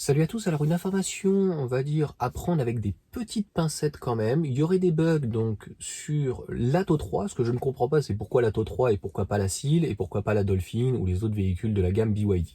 Salut à tous, alors une information, on va dire, à prendre avec des petites pincettes quand même. Il y aurait des bugs donc sur l'Atto 3, ce que je ne comprends pas, c'est pourquoi l'Atto 3 et pourquoi pas la Seal et pourquoi pas la Dolphin ou les autres véhicules de la gamme BYD.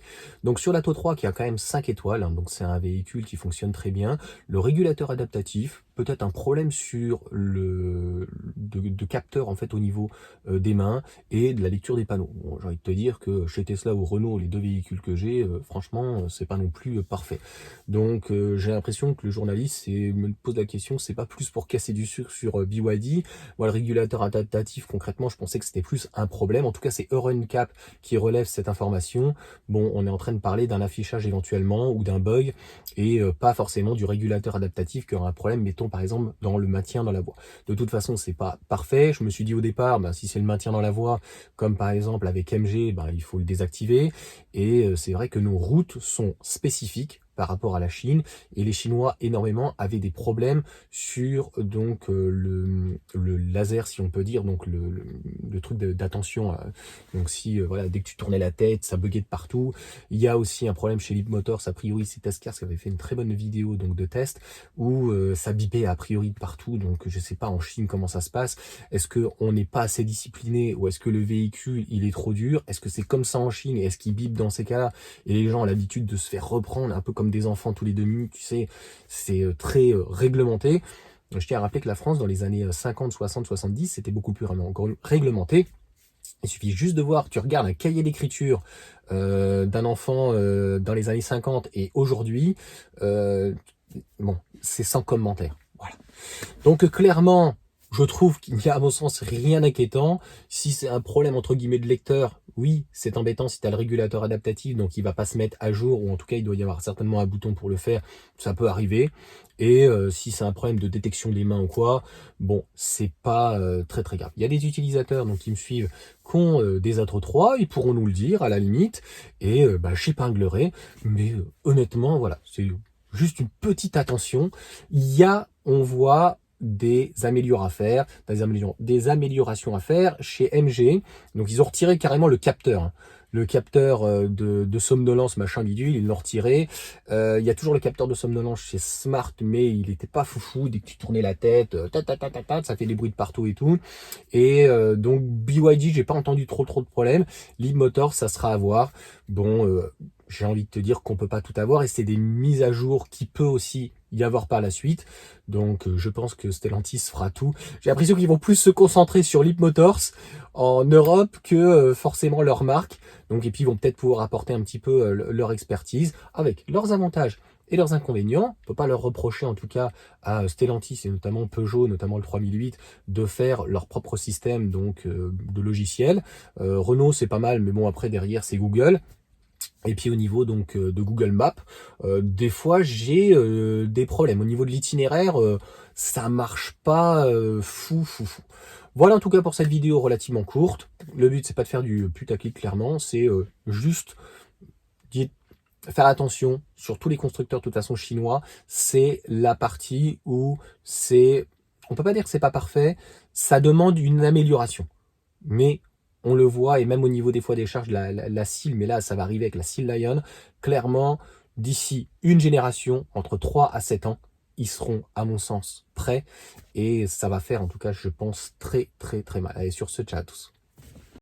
Donc sur l'Atto 3 qui a quand même 5 étoiles, hein, donc c'est un véhicule qui fonctionne très bien, le régulateur adaptatif, peut-être un problème sur de capteur en fait au niveau des mains et de la lecture des panneaux. Bon, j'ai envie de te dire que chez Tesla ou Renault, les deux véhicules que j'ai, franchement, c'est pas non plus parfait. Donc j'ai l'impression que le journaliste me pose la question, c'est pas plus pour casser du sucre sur BYD. Moi, le régulateur adaptatif, concrètement, je pensais que c'était plus un problème. En tout cas, c'est Euro NCAP qui relève cette information. Bon, on est en train de parler d'un affichage éventuellement ou d'un bug et pas forcément du régulateur adaptatif qui aura un problème, mettons par exemple dans le maintien dans la voie. De toute façon, c'est pas parfait. Je me suis dit au départ, si c'est le maintien dans la voie, comme par exemple avec MG, il faut le désactiver. Et c'est vrai que nos routes sont spécifiques par rapport à la Chine et les Chinois énormément avaient des problèmes sur donc le laser, si on peut dire, donc le truc d'attention. Donc si voilà, dès que tu tournais la tête, ça buguait de partout. Il y a aussi un problème chez Leapmotor, a priori c'est Taskars qui avait fait une très bonne vidéo donc de test où ça bipait a priori de partout. Donc je sais pas en Chine comment ça se passe. Est-ce que on n'est pas assez discipliné ou est-ce que le véhicule il est trop dur? Est-ce que c'est comme ça en Chine et est-ce qu'il bip dans ces cas-là et les gens ont l'habitude de se faire reprendre un peu comme des enfants tous les 2 minutes, tu sais, c'est très réglementé. Je tiens à rappeler que la France, dans les années 50, 60, 70, c'était beaucoup plus réglementé. Il suffit juste de voir, tu regardes un cahier d'écriture d'un enfant dans les années 50 et aujourd'hui, bon, c'est sans commentaire. Voilà. Donc clairement, je trouve qu'il n'y a à mon sens rien d'inquiétant. Si c'est un problème entre guillemets de lecteur, oui, c'est embêtant si tu as le régulateur adaptatif, donc il va pas se mettre à jour, ou en tout cas il doit y avoir certainement un bouton pour le faire, ça peut arriver. Et si c'est un problème de détection des mains ou quoi, bon, c'est pas très très grave. Il y a des utilisateurs donc qui me suivent qui ont des Atto 3, ils pourront nous le dire à la limite, et j'épinglerai, mais honnêtement, voilà, c'est juste une petite attention. On voit des améliorations à faire chez MG. Donc ils ont retiré carrément le capteur. Hein. Le capteur de somnolence, machin bidule, ils l'ont retiré. Il y a toujours le capteur de somnolence chez Smart, mais il n'était pas foufou. Dès que tu tournais la tête, ça fait des bruits de partout et tout. Et donc BYD, j'ai pas entendu trop de problèmes. Leapmotor, ça sera à voir. Bon, j'ai envie de te dire qu'on peut pas tout avoir et c'est des mises à jour qui peut aussi y avoir par la suite. Donc je pense que Stellantis fera tout. J'ai l'impression qu'ils vont plus se concentrer sur Leapmotors en Europe que forcément leur marque. Donc et puis ils vont peut-être pouvoir apporter un petit peu leur expertise avec leurs avantages et leurs inconvénients. On peut pas leur reprocher en tout cas à Stellantis et notamment Peugeot, notamment le 3008, de faire leur propre système donc de logiciel. Renault c'est pas mal, mais bon après derrière c'est Google. Et puis au niveau donc de Google Maps, des fois j'ai des problèmes. Au niveau de l'itinéraire, ça marche pas fou. Voilà en tout cas pour cette vidéo relativement courte. Le but c'est pas de faire du putaclic clairement, c'est juste faire attention sur tous les constructeurs de toute façon chinois. C'est la partie où on peut pas dire que c'est pas parfait, ça demande une amélioration. Mais on le voit, et même au niveau des fois des charges, la Seal, mais là ça va arriver avec la Seal Lion, clairement, d'ici une génération, entre 3 à 7 ans, ils seront, à mon sens, prêts, et ça va faire, en tout cas, je pense, très très très mal. Allez, sur ce, ciao à tous.